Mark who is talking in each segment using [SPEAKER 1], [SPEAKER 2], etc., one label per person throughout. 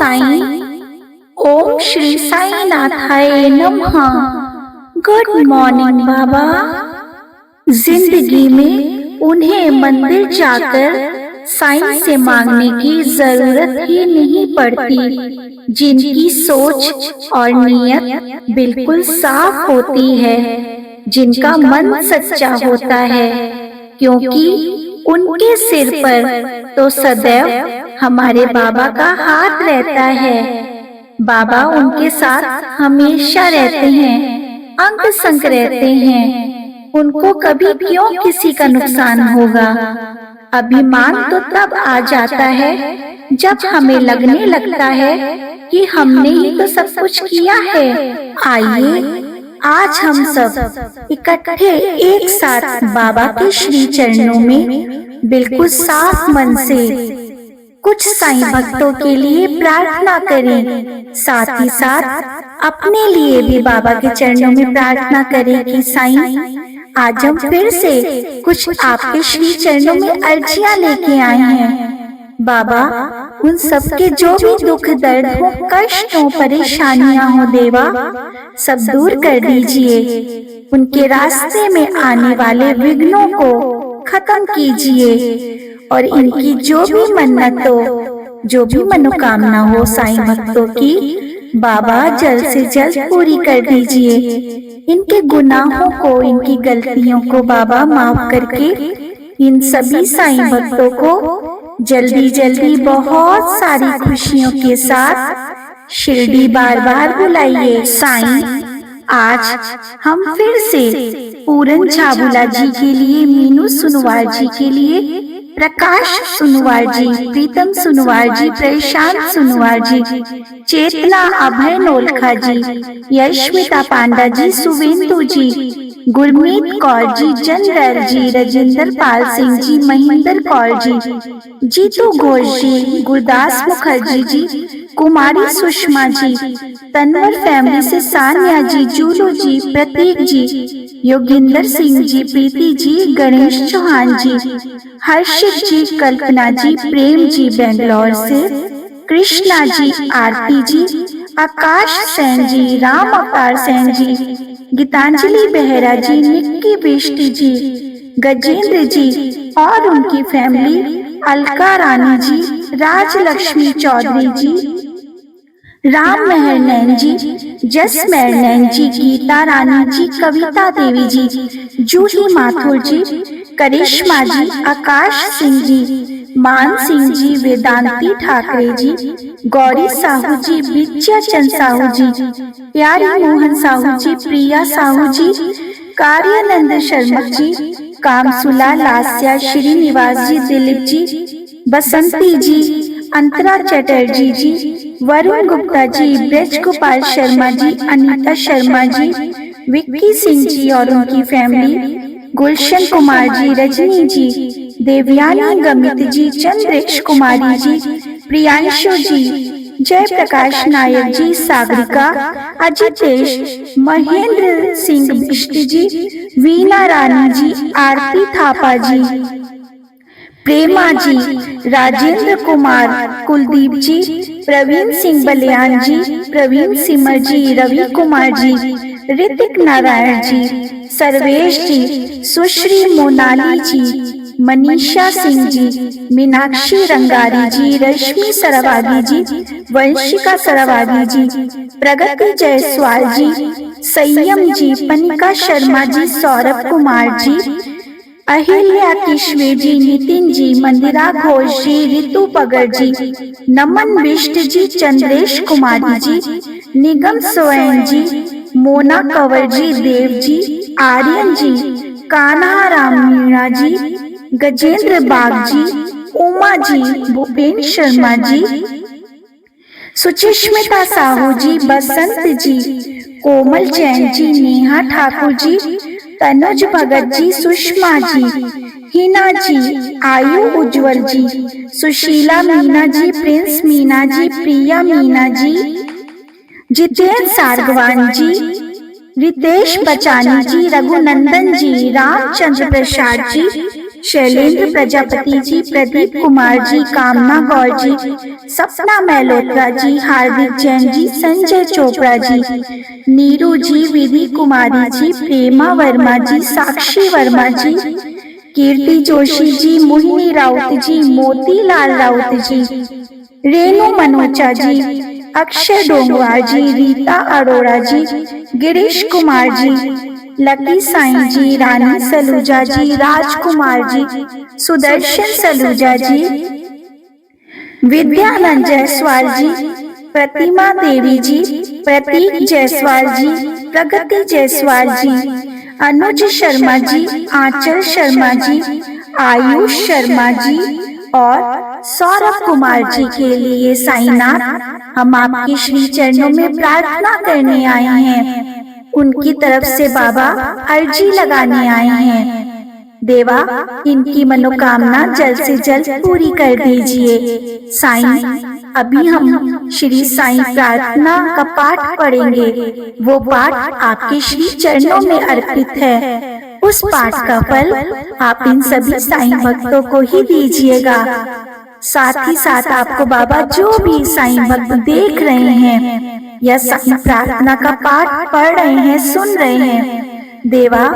[SPEAKER 1] साईं। ओम श्री साई नाथाय नमः। Good morning बाबा। जिंदगी में उन्हें मंदिर जाकर साईं से मांगने की जरूरत ही नहीं पड़ती, जिनकी सोच और नियत बिल्कुल साफ होती है, जिनका मन सच्चा होता है, क्योंकि उनके सिर पर तो सदैव हमारे बाबा का हाथ रहता है। बाबा उनके साथ हमेशा रहते हैं, अंग संग रहते हैं। उनको कभी क्यों किसी का नुकसान होगा। अभिमान तो तब आ जाता है जब हमें लगने लगता है कि हमने ही तो सब कुछ किया है। आइए आज हम सब इकट्ठे एक साथ बाबा के श्री चरणों में बिल्कुल साफ मन से कुछ साईं भक्तों के लिए प्रार्थना करें। साथ ही साथ अपने लिए भी बाबा के चरणों में प्रार्थना करें कि साईं आज हम फिर से कुछ आपके श्री चरणों में अर्जियां लेके आए हैं। बाबा उन सबके जो भी दुख दर्द हो, कष्ट हो, परेशानियां हो, देवा सब दूर कर दीजिए। उनके रास्ते में आने वाले विघ्नों को खत्म कीजिए और इनकी जो भी मन्नत हो, जो भी मनोकामना हो साईं भक्तों की, बाबा जल्द से जल्द पूरी कर दीजिए। इनके गुनाहों को, इनकी गलतियों को बाबा माफ करके इन सभी साईं भक्तों को जल्दी जल्दी बहुत सारी खुशियों के साथ शिरडी बार बार बुलाइए। साईं आज हम फिर से पूरन झाबुला जी के लिए, मीनू सुनवार जी के लिए, प्रकाश सुनवार जी, प्रीतम सुनवार जी, प्रशांत सुनवार जी, चेतना अभय नोलखा जी, यशमिता पांडा जी, सुवेंदु जी, गुरमीत कौर जी, जनरल जी, राजेंद्र पाल सिंह जी, महेंद्र कौर जी, जीतू घोष जी, गुरदास मुखर्जी जी, कुमारी सुषमा जी, तनवर फैमिली से सानिया जी, जूलू जी, प्रतीक जी, योगिंदर सिंह जी, प्रीति जी, गणेश चौहान जी, हर्षित जी, कल्पना जी, प्रेम जी बेंगलोर से, कृष्णा जी, आरती जी, आकाश सेन जी, राम अवतार सेन जी, गीतांजलि बेहरा जी, निक्की बिष्टी जी, गजेंद्र जी और उनकी फैमिली, अलका रानी जी, राजलक्ष्मी चौधरी जी, राम मेहर नैन जी, जस मेहर नैन जी, गीता रानी जी, कविता देवी जी, जूही माथुर जी, करिश्मा जी, आकाश सिंह जी, मान सिंह जी, वेदांती ठाकरे जी, गौरी साहू जी, विद्या चंद साहू जी, प्यारी मोहन साहू जी, प्रिया साहू जी, कार्यानंद शर्मा जी, कामसुला लास्या, श्रीनिवास जी, दिलीप जी, बसंती जी, अंतरा चटर्जी जी, वरुण गुप्ता जी, ब्रज गोपाल शर्मा जी, अनीता शर्मा जी, विक्की सिंह जी और उनकी फैमिली, गुलशन कुमार जी, रजनी जी, देवयानी गमित जी, चंद्रेश कुमारी जी, प्रियांशु जी, जय प्रकाश नायक जी, सागरिका, अजितेश, महेंद्र सिंह बिष्ट जी, वीना रानी जी, आरती थापा जी, प्रेमा जी, राजेंद्र कुमार, कुलदीप जी, प्रवीण सिंह बलियान जी, प्रवीण सिमर जी, रवि कुमार जी, ऋतिक नारायण जी, सर्वेश जी, सुश्री मोनाली जी, मनीषा सिंह जी, मीनाक्षी रंगारी जी, रश्मि सरवागी जी, वंशिका सरवागी जी, प्रगति जायसवाल जी, संयम जी, पनिका शर्मा जी, सौरभ कुमार जी, अहिल्या किश्वे जी, नितिन जी, मंदिरा घोष जी, रितु पगर जी, नमन बिष्ट जी, चंद्रेश कुमारी जी, निगम सोयन जी, मोना कंवर जी, देव जी, आर्यन जी, कान्हा राम मीणा जी, गजेंद्र बाग जी, उमा जी, भूपेन शर्मा जी, सुचिस्मिता साहू जी, बसंत जी, कोमल जैन जी, नेहा ठाकुर जी, तनुज भगत जी, सुषमा जी, हिना जी, आयु उज्जवल जी, सुशीला मीना जी, प्रिंस मीना जी, प्रिया मीना जी, जितेंद्र सारगवान जी, रितेश बचानी जी, रघुनंदन जी, रामचंद्र प्रसाद जी, शैलेंद्र प्रजापति जी, प्रदीप कुमार जी, कामना गौर जी, सपना मेहलोत्रा जी, हार्दिक जैन जी, संजय चोपड़ा जी, नीरू जी, विधि कुमारी जी, प्रेमा वर्मा जी, साक्षी वर्मा जी, कीर्ति जोशी जी, मोहिनी राउत जी, मोतीलाल राउत जी, रेणु मनोचा जी, अक्षय डोंगवार जी, रीता अरोड़ा जी, गिरीश कुमार जी, लकी साईं जी, रानी सलूजा जी, राजकुमार जी, सुदर्शन सलूजा जी, विद्यानंद जायसवाल जी, प्रतिमा देवी जी, प्रतीक जायसवाल जी, प्रगति जायसवाल जी, अनुज शर्मा जी, आंचल शर्मा जी, आयुष शर्मा जी और सौरभ कुमार जी के लिए साईनाथ हम आपके श्री चरणों में प्रार्थना करने आए हैं। उनकी तरफ से बाबा अर्जी लगाने आए हैं। देवा, इनकी मनोकामना जल्द से जल्द पूरी कर दीजिए। साईं, अभी हम श्री साईं प्रार्थना का पाठ पढ़ेंगे। वो पाठ आपके श्री चरणों में अर्पित है। उस पाठ का फल आप इन सभी साईं भक्तों को ही दीजिएगा। साथ ही साथ आपको बाबा जो भी साईं भक्त देख रहे हैं या साईं प्रार्थना का पाठ पढ़ रहे हैं, सुन रहे हैं, देवा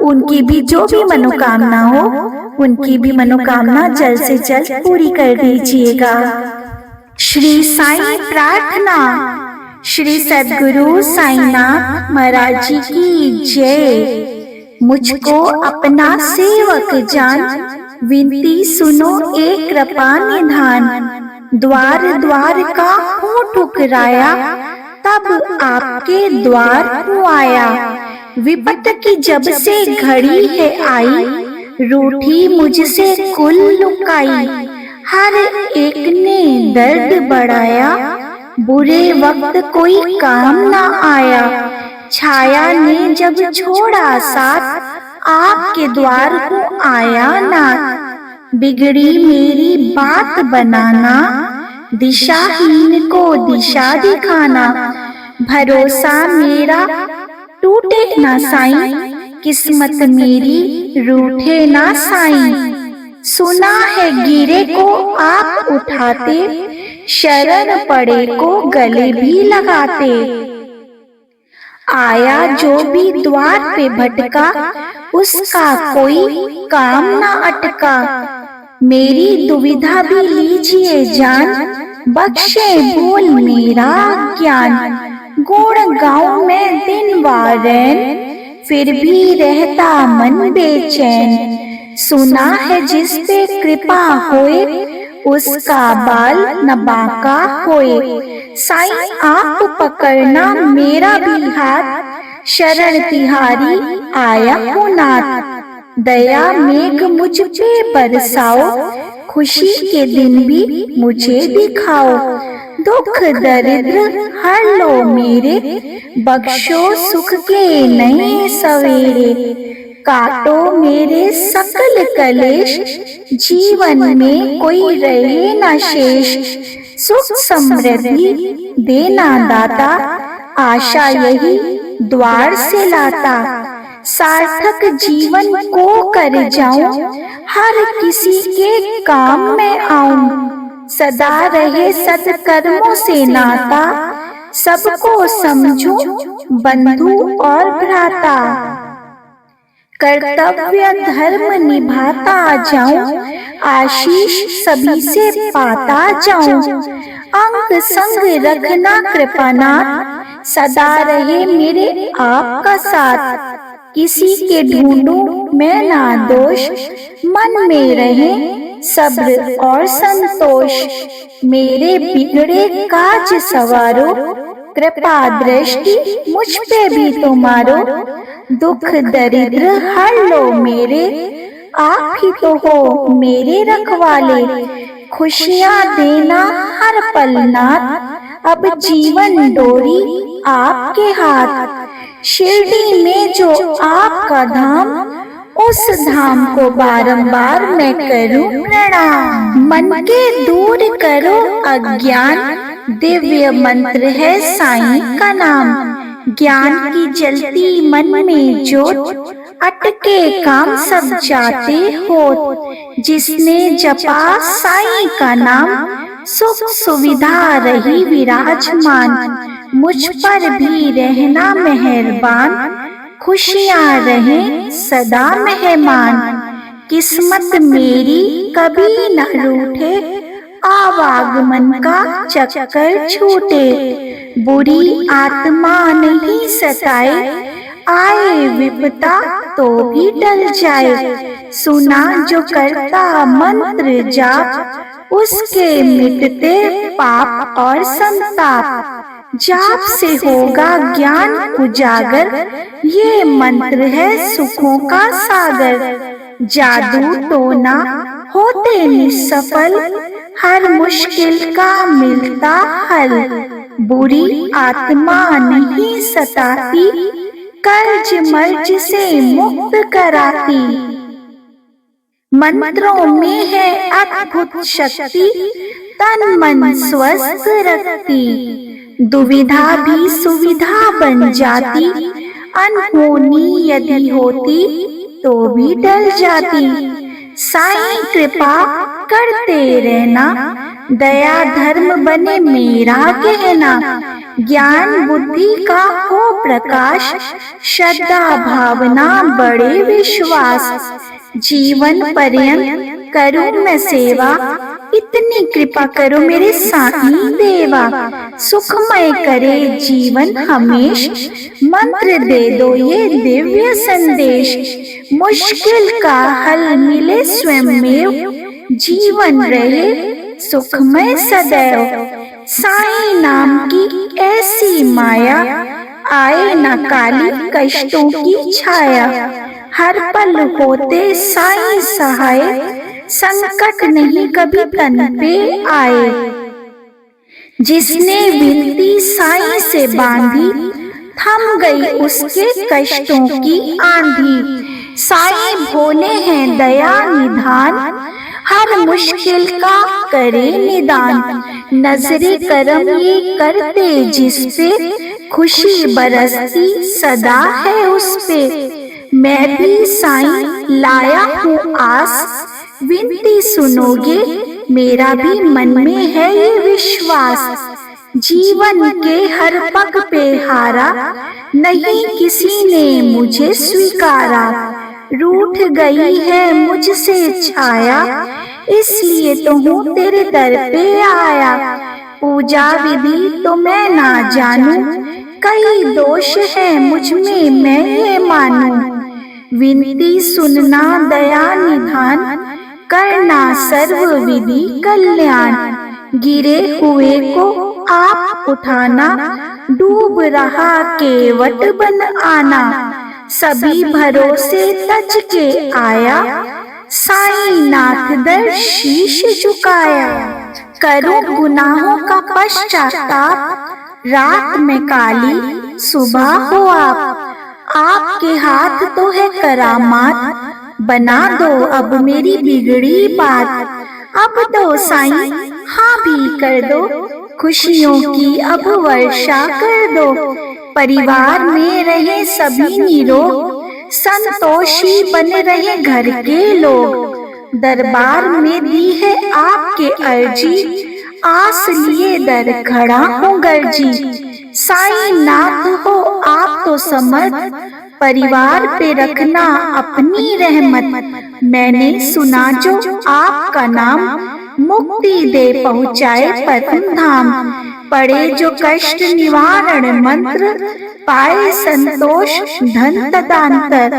[SPEAKER 1] उनकी भी जो भी मनोकामना हो, उनकी भी मनोकामना जल्द से जल्द पूरी कर दीजिएगा। श्री साईं प्रार्थना। श्री सद्गुरु साईनाथ महाराज जी की जय। मुझको अपना सेवक जान, विनती सुनो एक कृपा निधान। द्वार द्वार का हूँ ठुकराया, तब आपके द्वार हूँ आया। विपत की जब से घड़ी है आई, रूठी मुझसे कुल लुकाई। हर एक ने दर्द बढ़ाया, बुरे वक्त कोई काम ना आया। छाया ने जब छोड़ा साथ, आपके द्वार को आया नाथ। बिगड़ी मेरी बात बनाना, दिशाहीन को दिशा दिखाना। भरोसा मेरा टूटे ना साईं, किस्मत मेरी रूठे ना साईं। सुना है गिरे को आप उठाते, शरण पड़े को गले भी लगाते। आया जो भी द्वार पे भटका, उसका कोई काम ना अटका। मेरी दुविधा भी लीजिए जान, बख्शे भूल मेरा ज्ञान। गुण गाँव में दिन वारैन, फिर भी रहता मन बेचैन। सुना है जिस पे कृपा होए, उसका बाल न बांका होए। साईं आप पकड़ना मेरा भी हाथ, शरण तिहारी आया हूँ नाथ। दया मेघ मुझ पे बरसाओ, खुशी के दिन भी मुझे दिखाओ। दुख दरिद्र हर लो मेरे, बख्शो सुख के नए सवेरे। काटो मेरे सकल कलेश, जीवन में कोई रहे न शेष। सुख समृद्धि देना दाता, आशा यही द्वार से लाता। सार्थक जीवन को कर जाऊं, हर किसी के काम में आऊं। सदा रहे सत्कर्मों से नाता, सबको समझूं बंधु और भ्राता। कर्तव्य धर्म निभाता जाऊं, आशीष सभी से पाता जाऊं। अंग संग रखना कृपानाथ, सदा रहे मेरे आपका साथ। किसी के ढूंढूं मैं ना दोष, मन में रहे सब्र और संतोष। मेरे बिगड़े काज सवारो, कृपा दृष्टि मुझ पे भी तुम्हारो। दुख दरिद्र हर लो मेरे, आप ही तो हो मेरे रखवाले। खुशियाँ देना हर पल नाथ, अब जीवन डोरी आपके हाथ। शिरडी में जो आपका धाम, उस धाम को बारंबार मैं करूं प्रणाम। मन के दूर करो अज्ञान, दिव्य मंत्र है साईं का नाम। ज्ञान की जलती मन में ज्योत, अटके काम सब जाते हो। जिसने जपा साईं का नाम, सुख सुविधा रही विराजमान। मुझ पर भी रहना मेहरबान, खुशियाँ रहें सदा मेहमान। किस्मत मेरी कभी न रूठे, आवागमन का चक्कर छूटे। बुरी आत्मा नहीं सताए, आए विपदा तो भी टल जाए। सुना जो करता मंत्र जाप, उसके मिटते पाप और संताप। जाप से होगा ज्ञान उजागर, ये मंत्र है सुखों का सागर। जादू टोना होते निसफल, हर मुश्किल का मिलता हल। बुरी आत्मा नहीं सताती, कर्ज मर्ज से मुक्त कराती। मंत्रों में है अद्भुत शक्ति, तन मन स्वस्थ रखती। दुविधा भी सुविधा बन जाती, अनहोनी यदि होती तो भी टल जाती। साईं कृपा करते रहना, दया धर्म बने मेरा कहना। ज्ञान बुद्धि का हो प्रकाश, श्रद्धा भावना बढ़े विश्वास। जीवन पर्यंत करूं मैं सेवा, इतनी कृपा करो मेरे साईं देवा। सुखमय करे जीवन हमेश, मंत्र दे दो ये दिव्य संदेश। मुश्किल का हल मिले स्वयं, जीवन रहे सुखमय सदैव। साईं नाम की ऐसी माया, आए न काली कष्टों की छाया। हर पल होते साईं सहाय, संकट नहीं कभी तन पे आए। जिसने विनती साईं से बांधी, थम गई उसके कष्टों की आंधी। साईं भोले हैं दया निधान, हर मुश्किल का करे निदान। नजरे करम ये करते जिस पे, खुशी बरसती सदा है उस पे। मैं भी साईं लाया हूँ आस, विनती सुनोगे मेरा भी मन में है ये विश्वास। जीवन के हर पग पे हारा, नहीं किसी ने मुझे स्वीकारा। रूठ गई है मुझसे छाया, इसलिए तो हूँ तेरे दर पे आया। पूजा विधि तो मैं ना जानूं, कई दोष है मुझ में मैं ये मानूं। विनती सुनना दया निधान, करना सर्व विधि कल्याण। गिरे हुए को आप उठाना, डूब रहा केवट बन आना। सभी भरोसे तज के आया, साईं नाथ दर शीश झुकाया। करो गुनाहों का पश्चाताप, रात में काली सुबह हो आप। आपके हाथ तो है करामात, बना दो अब मेरी बिगड़ी बात। अब दो साईं हाँ भी कर दो, खुशियों की अब वर्षा कर दो। परिवार में रहे सभी निरोग, संतोषी बने रहे घर के लोग। दरबार में दी है आपके अर्जी, आस लिए दर खड़ा हूँ गर्जी। साईं नाथ हो आप तो समर्थ, परिवार पे रखना अपनी रहमत। मैंने सुना जो आपका नाम, मुक्ति दे पहुँचाए परम धाम। पढ़े जो कष्ट निवारण मंत्र, पाए संतोष धन तदांतर।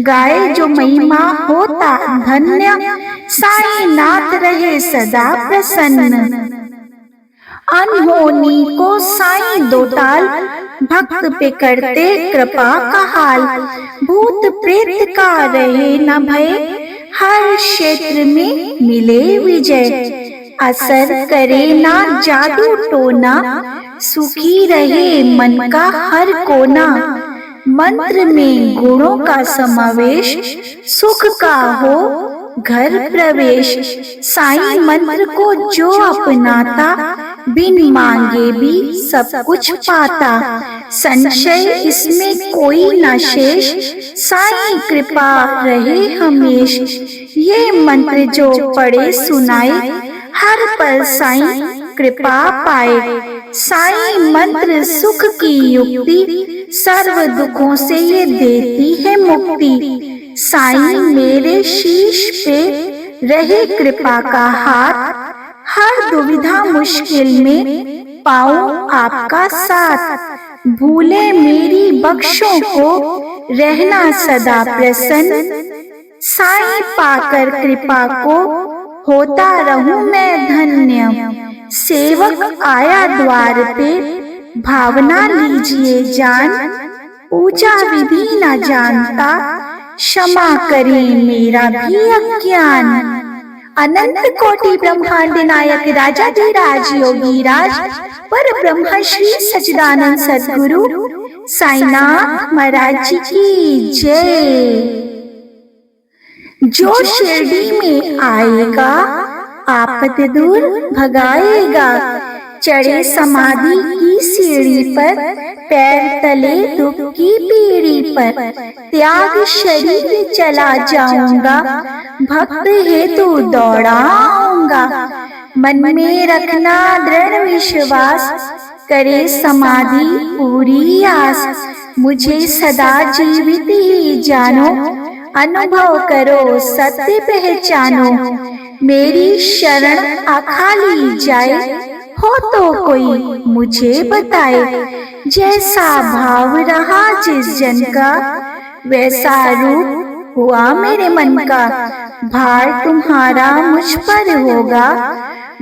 [SPEAKER 1] गाए जो महिमा होता धन्य, साईं नाथ रहे सदा प्रसन्न। अनहोनी को साईं दो टाल, भक्त पे करते कृपा का हाल। भूत प्रेत का रहे न भय, हर क्षेत्र में मिले विजय। असर करे ना जादू टोना, सुखी रहे मन का हर कोना। मंत्र में गुणों का समावेश, सुख का हो घर प्रवेश। साईं मंत्र को जो अपनाता, बिन मांगे भी सब कुछ पाता, संशय इसमें कोई न शेष, साईं कृपा रहे हमेश। ये मंत्र जो पढ़े सुनाए, हर पल साईं कृपा पाए। साईं मंत्र सुख की युक्ति, सर्व दुखों से ये देती है मुक्ति। साईं मेरे शीश पे रहे कृपा का हाथ, हर दुविधा मुश्किल में पाऊं आपका साथ। भूले मेरी बख्शों को रहना सदा प्रसन्न, साईं पाकर कृपा को होता रहूं मैं धन्य। सेवक आया द्वार पे, भावना लीजिए जान, पूजा विधि न जानता, क्षमा करे मेरा भी अज्ञान। अनंत कोटि ब्रह्मांड नायक राजाधिराज योगीराज, पर ब्रह्म श्री सच्चिदानंद सद्गुरु साईनाथ महाराज जी की जय। जो शिरडी में आएगा, आपत दूर भगाएगा। चढ़े समाधि की सीढ़ी पर, पैर तले दुख की पीढ़ी पर, त्याग शरीर चला जाऊंगा, भक्त हेतु दौड़ाऊंगा। मन में रखना दृढ़ विश्वास, करे समाधि पूरी आस। मुझे सदा जीवित ही जानो, अनुभव करो सत्य पहचानो। मेरी शरण अखाली जाए, हो तो कोई मुझे बताए। जैसा भाव रहा जिस जन का, वैसा रूप हुआ मेरे मन का। भार तुम्हारा मुझ पर होगा,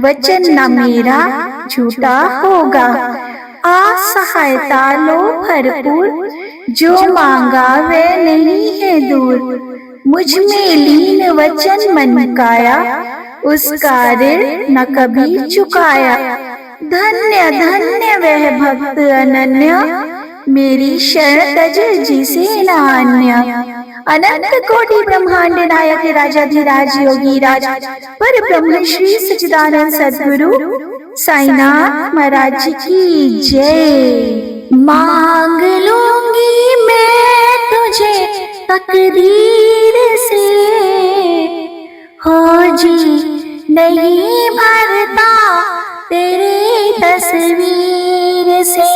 [SPEAKER 1] वचन न मेरा झूठा होगा। असहायता लो भरपूर, जो मांगा वह नहीं है दूर। मुझ में लीन वचन मन काया, उसका ऋण न कभी चुकाया। धन्य धन्य वह भक्त अनन्य, मेरी शरण तज जिसे नान्य। अनंत कोटि ब्रह्मांड नायक राजाधिराज योगीराज, पर ब्रह्म श्री सच्चिदानंद सद्गुरु साईनाथ महाराज की जय। मांग लूंगी मैं तुझे तकदीर से, हो जी नहीं भरता तेरी तस्वीर से।